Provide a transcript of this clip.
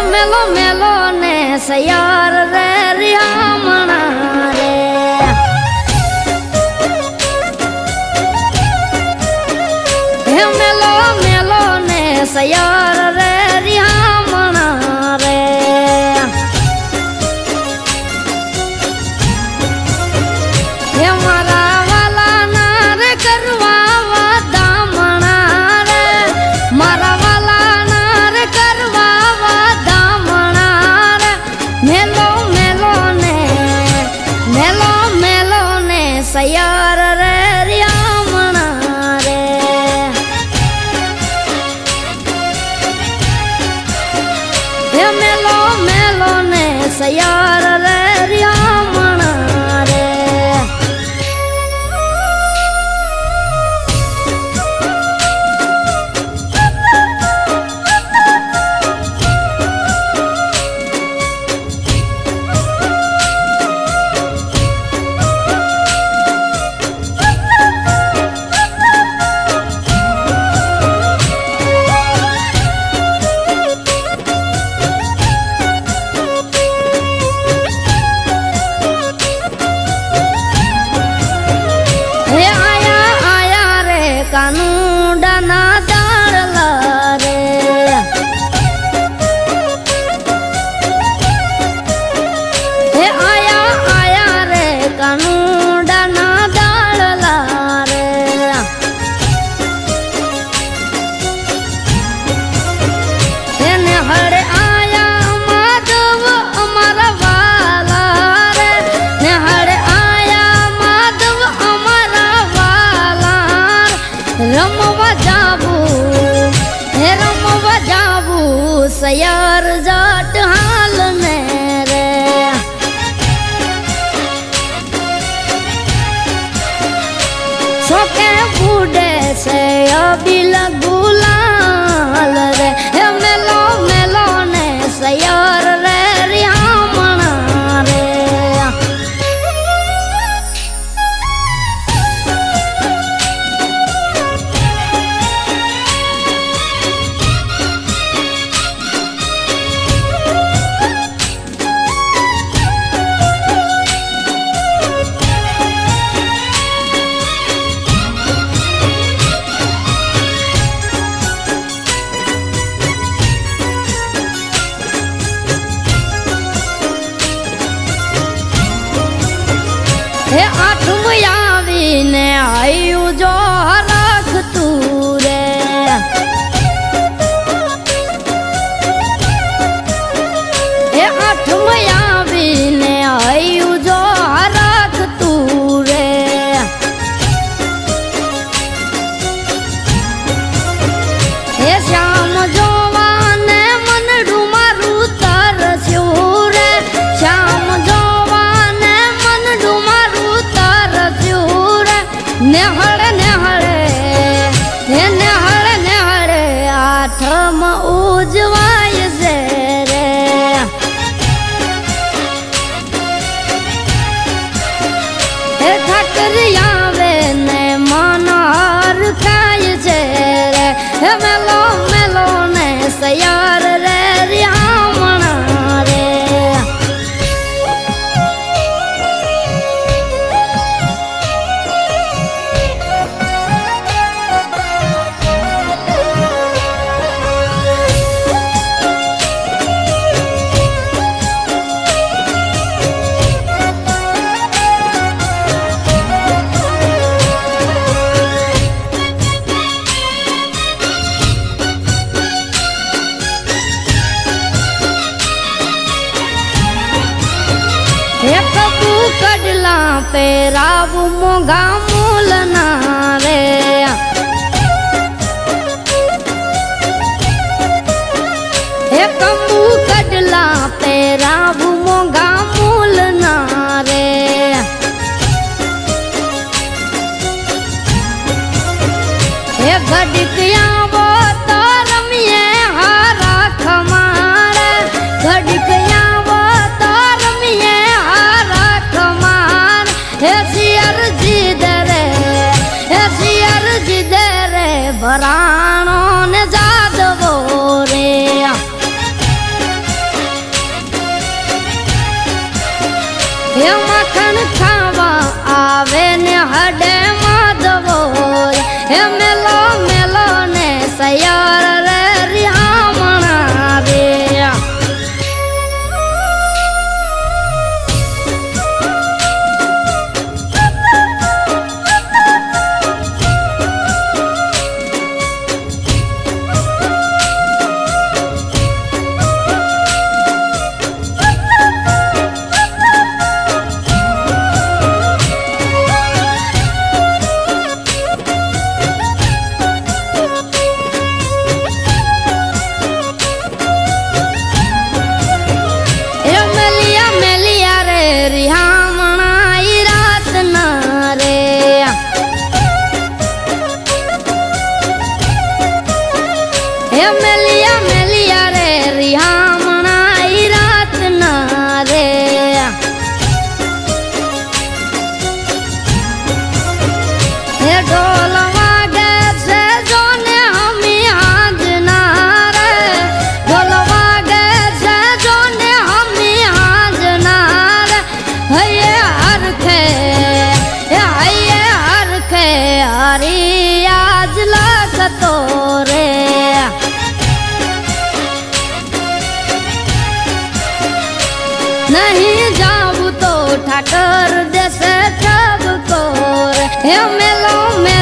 મેલો મેલો ને સયાર રે રિયામણા રે હે મેલો મેલો ને સયાર રે રિયામણા રે હે મારા વાલા ના રે કરવા વાદામણા રે મારા વાલા ના રે કરવા વાદામણા રે મેલો મેલો ને સયાર રે રિયામણા રે હે મેલો મેલો ને સયાર રે રિયામણા રે કાનુડાના દાળલા રે હે આયા રે કાનુડાના દાળલા રે એને હળે આયા માધવ અમારા વાલા રે ને હળે આયા માધવ અમારા વાલા રમવા જાવું હે રમવા જાવું સયાર જાટ હાલ ને રે સોકે બુડે છે અબિલ ગુલાલ રે હે મેલો મેલો ને સયાર રે રિયામણા રે હે આઠમ આવીને આયુ જો રાખતું રે હે આઠમ આવીને આયુ જો રાખતું રે હે શ્યામ જોવાને મનડું મારું તરસ્યું રે શ્યામ નેહળે નેહળે આઠમ ઉજવાય છે રે હે ઠાકરી આવે ને મનહર ખાય છે રે હે મેલો મેલો ને સયાર રે રિયામણા રે એક કડલા પેરાવું મોંઘા મૂલના રે એક કડલા પેરાવું મોંઘા મૂલના રે હે ઘડીકિયા તો રમીએ હારા ખમારે ઘડીકિયા તો રમીએ હારા ખમાર હે શિયર જીદ રે ભરાણો ને જાદવો રે કરી હામણાઈ રાત ના રે હે ઢોલ વાગે છે જોને હમી હાજના રે ઢોલ વાગે છે જોને હમી હાજના રે હૈયે હરખે હરી આજ લખતો રે नहीं जाऊँ तो ठाकर जैसे ठग को रे हे मेलो में